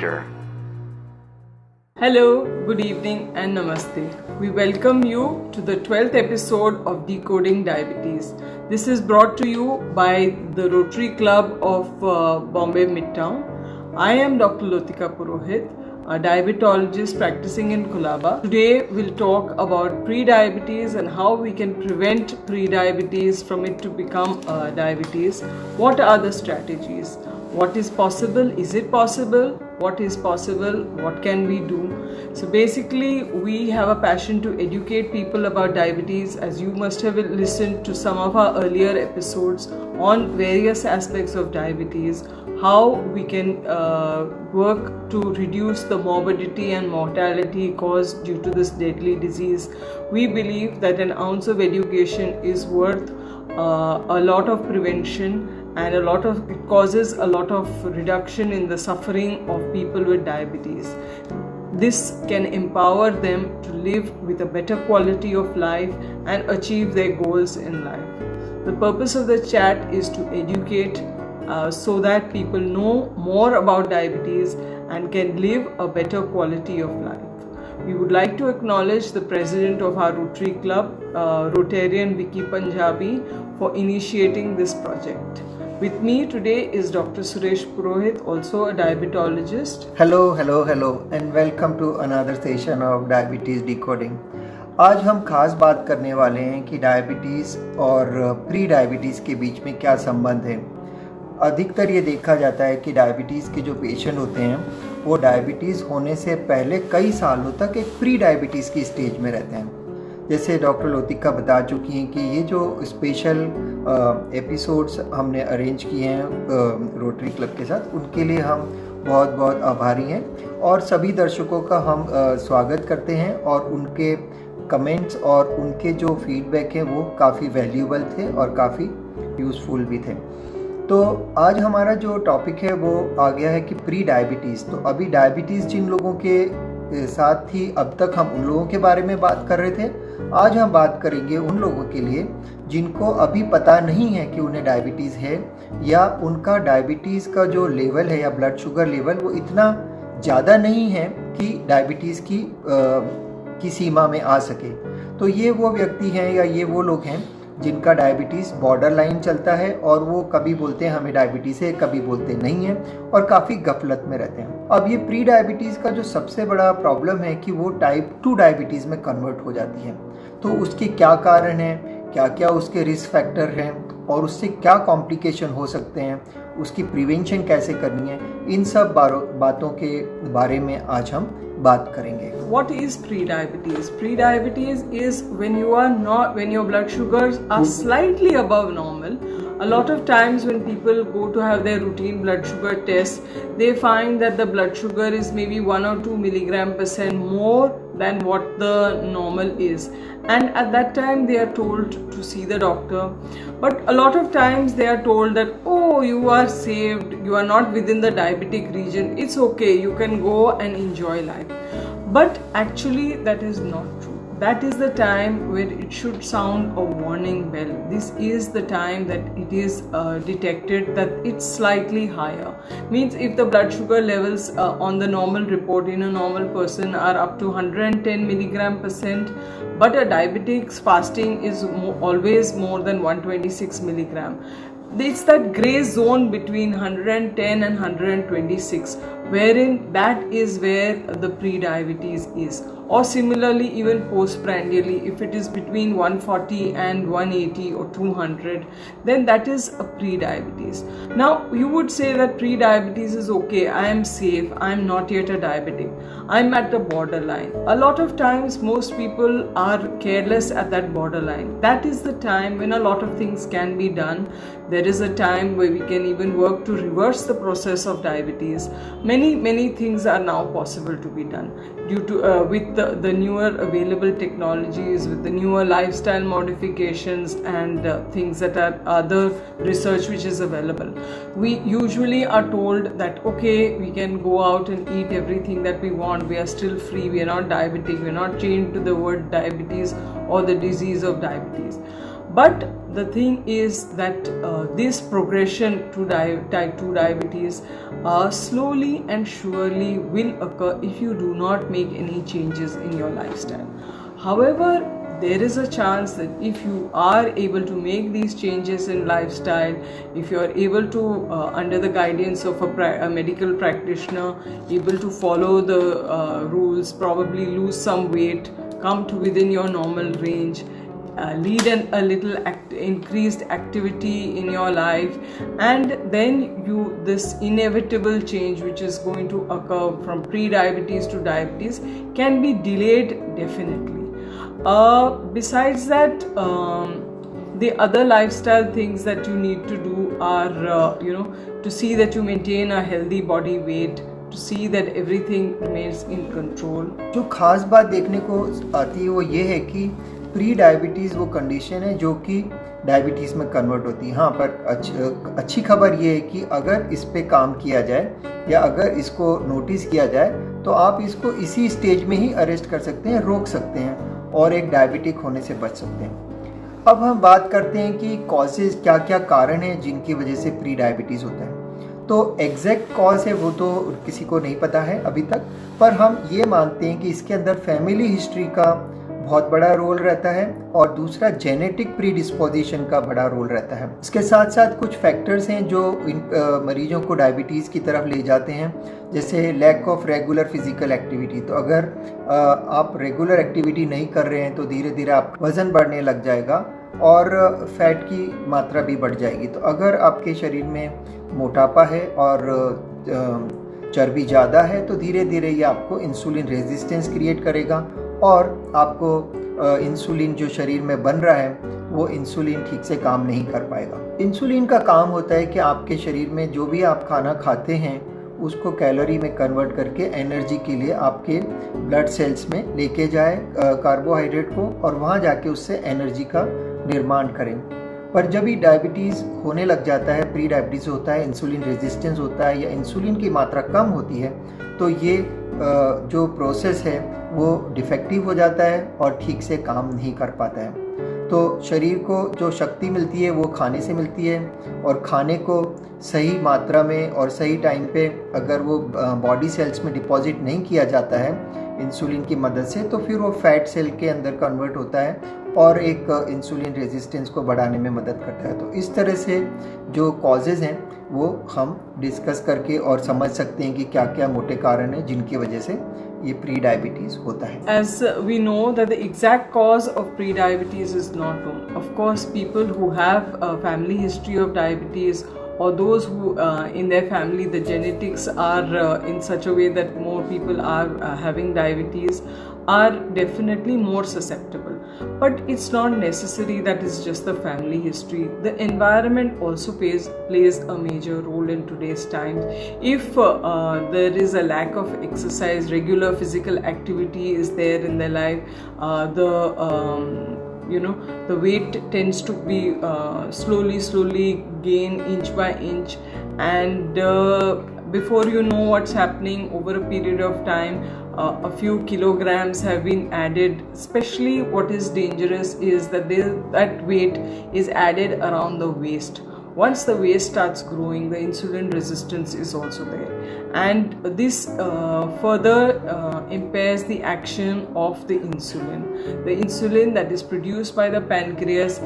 SugarDoctor. Hello, good evening and namaste. We welcome you to the 12th episode of Decoding Diabetes. This is brought to you by the Rotary Club of Bombay Midtown. I am Dr. Lotika Purohit, a diabetologist practicing in Colaba. Today we'll talk about pre-diabetes and how we can prevent pre-diabetes from it to become diabetes. What are the strategies? What is possible? Is it possible? What is possible? What can we do? So basically we have a passion to educate people about diabetes, as you must have listened to some of our earlier episodes on various aspects of diabetes, how we can work to reduce the morbidity and mortality caused due to this deadly disease. We believe that an ounce of education is worth a lot of prevention, and it causes a lot of reduction in the suffering of people with diabetes. This can empower them to live with a better quality of life and achieve their goals in life. The purpose of the chat is to educate so that people know more about diabetes and can live a better quality of life. We would like to acknowledge the president of our Rotary Club, Rotarian Vicky Punjabi, for initiating this project. With me today is Dr. Suresh Purohit, also a diabetologist. Hello and welcome to another session of Diabetes Decoding. आज हम खास बात करने वाले हैं कि diabetes और pre diabetes के बीच में क्या संबंध है। अधिकतर ये देखा जाता है कि डायबिटीज़ के जो पेशेंट होते हैं वो डायबिटीज़ होने से पहले कई सालों तक एक प्री डायबिटीज़ की स्टेज में रहते हैं। जैसे डॉक्टर लोतिका बता चुकी हैं कि ये जो स्पेशल एपिसोड्स हमने अरेंज किए हैं रोटरी क्लब के साथ, उनके लिए हम बहुत बहुत आभारी हैं और सभी दर्शकों का हम स्वागत करते हैं। और उनके कमेंट्स और उनके जो फीडबैक हैं वो काफ़ी वैल्यूएबल थे और काफ़ी यूज़फुल भी थे। तो आज हमारा जो टॉपिक है वो आ गया है कि प्री डायबिटीज़। तो अभी डायबिटीज़ जिन लोगों के साथ थी, अब तक हम उन लोगों के बारे में बात कर रहे थे। आज हम बात करेंगे उन लोगों के लिए जिनको अभी पता नहीं है कि उन्हें डायबिटीज़ है, या उनका डायबिटीज़ का जो लेवल है या ब्लड शुगर लेवल वो इतना ज़्यादा नहीं है कि डायबिटीज़ की सीमा में आ सके। तो ये वो व्यक्ति हैं या ये वो लोग हैं जिनका डायबिटीज़ बॉर्डर लाइन चलता है और वो कभी बोलते हैं हमें डायबिटीज़ है, कभी बोलते नहीं है और काफ़ी गफलत में रहते हैं। अब ये प्री डायबिटीज़ का जो सबसे बड़ा प्रॉब्लम है कि वो टाइप 2 डायबिटीज़ में कन्वर्ट हो जाती है। तो उसके क्या कारण हैं, क्या क्या उसके रिस्क फैक्टर हैं और उससे क्या कॉम्प्लिकेशन हो सकते हैं, उसकी प्रिवेंशन कैसे करनी है, इन सब बातों के बारे में आज हम बात करेंगे। What is pre-diabetes? Pre-diabetes is when your blood sugars are slightly above normal. A lot of times when people go to have their routine blood sugar test, they find that the blood sugar is maybe 1 or 2 mg% more than what the normal is. And at that time they are told to see the doctor. But a lot of times they are told that, oh, you are saved, you are not within the diabetic region, it's okay, you can go and enjoy life. But actually that is not true. That is the time where it should sound a warning bell. This is the time that it is detected that it's slightly higher. Means if the blood sugar levels on the normal report in a normal person are up to 110 mg%, but a diabetic's fasting is always more than 126 mg. It's that grey zone between 110 and 126, wherein that is where the pre-diabetes is. Or similarly, even postprandially, if it is between 140 and 180 or 200, then that is a pre-diabetes. Now, you would say that pre-diabetes is okay, I am safe, I am not yet a diabetic, I am at the borderline. A lot of times, most people are careless at that borderline. That is the time when a lot of things can be done. There is a time where we can even work to reverse the process of diabetes. Many things are now possible to be done due to with the newer available technologies, with the newer lifestyle modifications and things that are other research which is available. We usually are told that okay, we can go out and eat everything that we want, we are still free, we are not diabetic, we are not chained to the word diabetes or the disease of diabetes. But the thing is that this progression to type 2 diabetes slowly and surely will occur if you do not make any changes in your lifestyle. However, there is a chance that if you are able to make these changes in lifestyle, if you are able to, under the guidance of a medical practitioner, able to follow the rules, probably lose some weight, come to within your normal range, lead a little increased activity in your life, and then this inevitable change which is going to occur from pre-diabetes to diabetes can be delayed definitely. Besides that, the other lifestyle things that you need to do are to see that you maintain a healthy body weight, to see that everything remains in control. जो खास बात देखने को आती है वो ये है कि प्री डायबिटीज़ वो कंडीशन है जो कि डायबिटीज़ में कन्वर्ट होती है। हाँ, पर अच्छी खबर ये है कि अगर इस पे काम किया जाए या अगर इसको नोटिस किया जाए तो आप इसको इसी स्टेज में ही अरेस्ट कर सकते हैं, रोक सकते हैं और एक डायबिटिक होने से बच सकते हैं। अब हम बात करते हैं कि कॉजेज़ क्या क्या कारण हैं जिनकी वजह से प्री डायबिटीज़ होता है। तो एग्जैक्ट कॉज है वो तो किसी को नहीं पता है अभी तक, पर हम ये मानते हैं कि इसके अंदर फैमिली हिस्ट्री का बहुत बड़ा रोल रहता है और दूसरा जेनेटिक प्रीडिस्पोजिशन का बड़ा रोल रहता है। इसके साथ साथ कुछ फैक्टर्स हैं जो इन मरीजों को डायबिटीज़ की तरफ ले जाते हैं, जैसे lack of regular physical activity. तो अगर आप रेगुलर एक्टिविटी नहीं कर रहे हैं तो धीरे धीरे आपका वज़न बढ़ने लग जाएगा और फैट की मात्रा भी बढ़ जाएगी। तो अगर आपके शरीर में मोटापा है और चर्बी ज़्यादा है तो धीरे धीरे ये आपको इंसुलिन रेजिस्टेंस क्रिएट करेगा और आपको इंसुलिन जो शरीर में बन रहा है वो इंसुलिन ठीक से काम नहीं कर पाएगा। इंसुलिन का काम होता है कि आपके शरीर में जो भी आप खाना खाते हैं उसको कैलोरी में कन्वर्ट करके एनर्जी के लिए आपके ब्लड सेल्स में लेके जाए कार्बोहाइड्रेट को और वहाँ जाके उससे एनर्जी का निर्माण करें। पर जब ही डायबिटीज़ होने लग जाता है, प्री डायबिटीज़ होता है, इंसुलिन रेजिस्टेंस होता है या इंसुलिन की मात्रा कम होती है तो ये जो प्रोसेस है वो डिफेक्टिव हो जाता है और ठीक से काम नहीं कर पाता है। तो शरीर को जो शक्ति मिलती है वो खाने से मिलती है और खाने को सही मात्रा में और सही टाइम पे अगर वो बॉडी सेल्स में डिपॉजिट नहीं किया जाता है इंसुलिन की मदद से तो फिर वो फैट सेल के अंदर कन्वर्ट होता है और एक इंसुलिन रेजिस्टेंस को बढ़ाने में मदद करता है। तो इस तरह से जो कॉजेज़ हैं वो हम डिस्कस करके और समझ सकते हैं कि क्या क्या मोटे कारण हैं जिनकी वजह से ये प्री डायबिटीज़ होता है। As we know that the exact cause of pre-diabetes is not known. Of course, people who have a family history of diabetes or those who in their family the genetics are in such a way that more people are having diabetes are definitely more susceptible. But it's not necessary that it's just the family history. The environment also plays a major role in today's times. If there is a lack of exercise, regular physical activity is there in their life, the weight tends to be slowly gain inch by inch, and before you know what's happening, over a period of time a few kilograms have been added. Especially what is dangerous is that that weight is added around the waist. Once the waist starts growing, the insulin resistance is also there, and this further impairs the action of the insulin. The insulin that is produced by the pancreas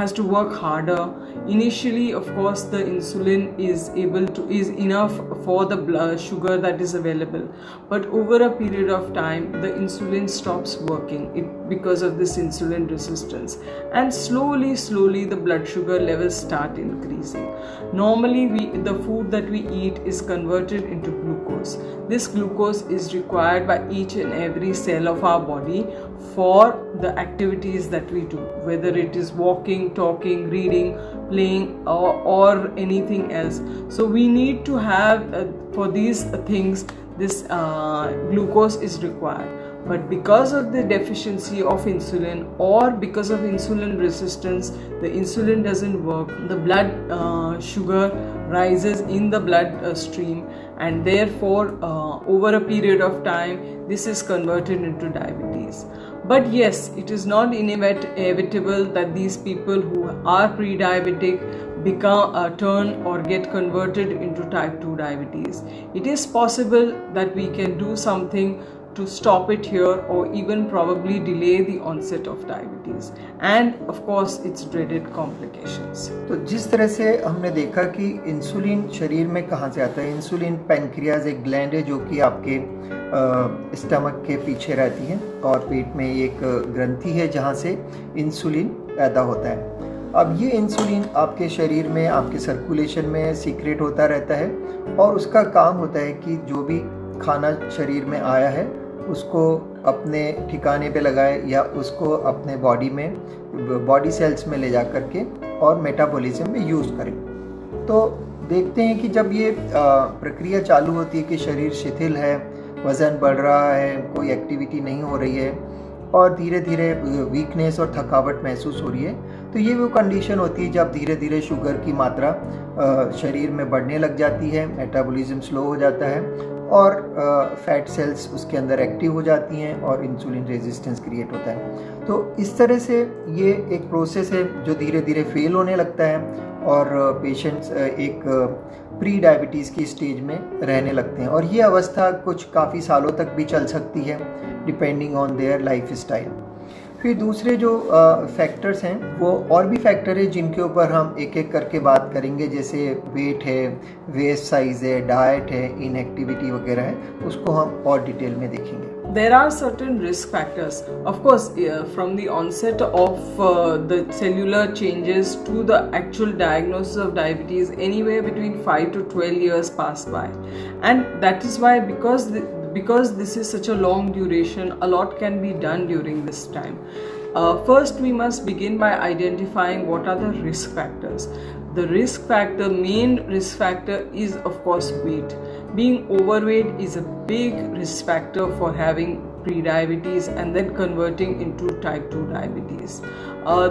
has to work harder. Initially, of course, the insulin is enough for the blood sugar that is available, but over a period of time the insulin stops working because of this insulin resistance, and slowly the blood sugar levels start increasing. Normally the food that we eat is converted into glucose. This glucose is required by each and every cell of our body for the activities that we do, whether it is walking, talking, reading, playing or anything else. So we need to have for these things this glucose is required. But because of the deficiency of insulin or because of insulin resistance, the insulin doesn't work. The blood sugar rises in the blood stream, and therefore over a period of time this is converted into diabetes. But yes, it is not inevitable that these people who are pre-diabetic turn or get converted into type 2 diabetes. It is possible that we can do something to stop it here, or even probably delay the onset of diabetes and of course its dreaded complications. तो जिस तरह से हमने देखा कि insulin शरीर में कहाँ से आता है, इंसुलिन पैनक्रियाज एक ग्लैंड है जो कि आपके स्टमक के पीछे रहती है और पेट में एक ग्रंथि है जहाँ से इंसुलिन पैदा होता है। अब ये इंसुलिन आपके शरीर में, आपके सर्कुलेशन में सीक्रेट होता रहता है और उसका काम होता है कि जो भी खाना शरीर में आया है उसको अपने ठिकाने पे लगाए या उसको अपने बॉडी सेल्स में ले जा करके और मेटाबॉलिज्म में यूज़ करें। तो देखते हैं कि जब ये प्रक्रिया चालू होती है कि शरीर शिथिल है, वज़न बढ़ रहा है, कोई एक्टिविटी नहीं हो रही है और धीरे धीरे वीकनेस और थकावट महसूस हो रही है, तो ये वो कंडीशन होती है जब धीरे धीरे शुगर की मात्रा शरीर में बढ़ने लग जाती है, मेटाबॉलिज्म स्लो हो जाता है और फैट सेल्स उसके अंदर एक्टिव हो जाती हैं और इंसुलिन रेजिस्टेंस क्रिएट होता है। तो इस तरह से ये एक प्रोसेस है जो धीरे धीरे फेल होने लगता है और पेशेंट्स एक प्री डायबिटीज़ की स्टेज में रहने लगते हैं और ये अवस्था कुछ काफ़ी सालों तक भी चल सकती है depending on their life style. फिर दूसरे जो फैक्टर्स हैं वो और भी फैक्टर है जिनके ऊपर हम एक एक करके बात करेंगे, जैसे वेट है, वेस्ट साइज है, डाइट है, इनएक्टिविटी वगैरह है, उसको हम और डिटेल में देखेंगे। There are certain risk factors. Of course, from the onset of the cellular changes to the actual diagnosis of diabetes, anywhere between 5 to 12 years pass by. And that is why, because this is such a long duration, a lot can be done during this time. First, we must begin by identifying what are the risk factors. The main risk factor is of course weight. Being overweight is a big risk factor for having pre-diabetes and then converting into type 2 diabetes.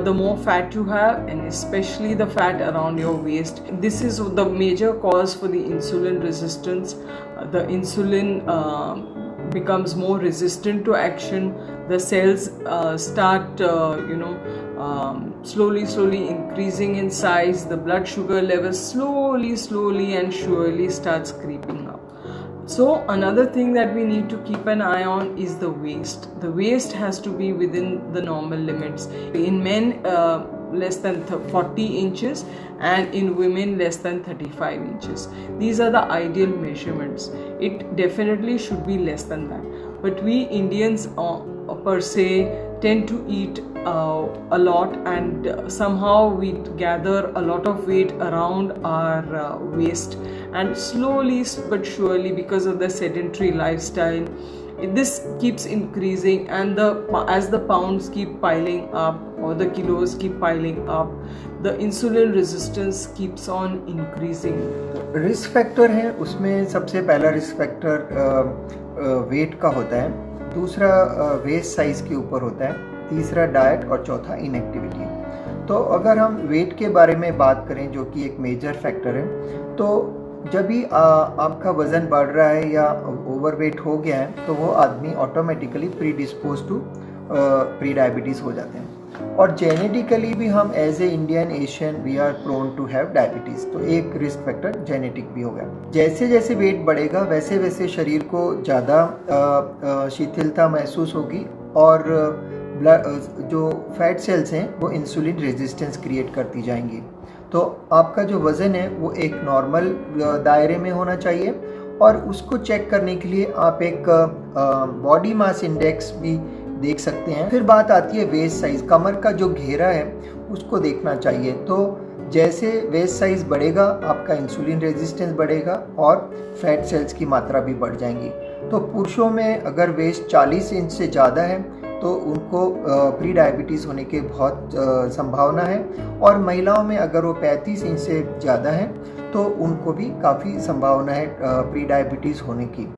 The more fat you have, and especially the fat around your waist, this is the major cause for the insulin resistance. The insulin becomes more resistant to action. The cells start slowly increasing in size. The blood sugar level slowly and surely starts creeping up. So another thing that we need to keep an eye on is the waist. The waist has to be within the normal limits. In men, less than 40 inches and in women less than 35 inches. These are the ideal measurements. It definitely should be less than that. But we Indians per se tend to eat a lot, and somehow we gather a lot of weight around our waist, and slowly but surely, because of the sedentary lifestyle, this keeps increasing, and as the pounds keep piling up or the kilos keep piling up, the insulin resistance keeps on increasing. Risk factor है, उसमें सबसे पहला risk factor wait का होता है, दूसरा waste size के ऊपर होता है, तीसरा डाइट और चौथा इनएक्टिविटी। तो अगर हम वेट के बारे में बात करें जो कि एक मेजर फैक्टर है, तो जब भी आपका वज़न बढ़ रहा है या ओवरवेट हो गया है तो वो आदमी automatically predispose to prediabetes हो जाते हैं। और जेनेटिकली भी हम as a Indian Asian we are prone to have diabetes, तो एक रिस्क फैक्टर जेनेटिक भी होगा। जैसे जैसे वेट बढ़ेगा वैसे वैसे शरीर को ज़्यादा शिथिलता महसूस होगी और जो फैट सेल्स हैं वो इंसुलिन रेजिस्टेंस क्रिएट करती जाएंगी। तो आपका जो वज़न है वो एक नॉर्मल दायरे में होना चाहिए, और उसको चेक करने के लिए आप एक बॉडी मास इंडेक्स भी देख सकते हैं। फिर बात आती है वेस्ट साइज़, कमर का जो घेरा है उसको देखना चाहिए। तो जैसे वेस्ट साइज़ बढ़ेगा आपका इंसुलिन रेजिस्टेंस बढ़ेगा और फैट सेल्स की मात्रा भी बढ़ जाएंगी। तो पुरुषों में अगर वेस्ट 40 इंच से ज़्यादा है तो उनको प्री डायबिटीज़ होने की बहुत संभावना है, और महिलाओं में अगर वो 35 इंच से ज़्यादा है तो उनको भी काफ़ी संभावना है प्री डायबिटीज़ होने की।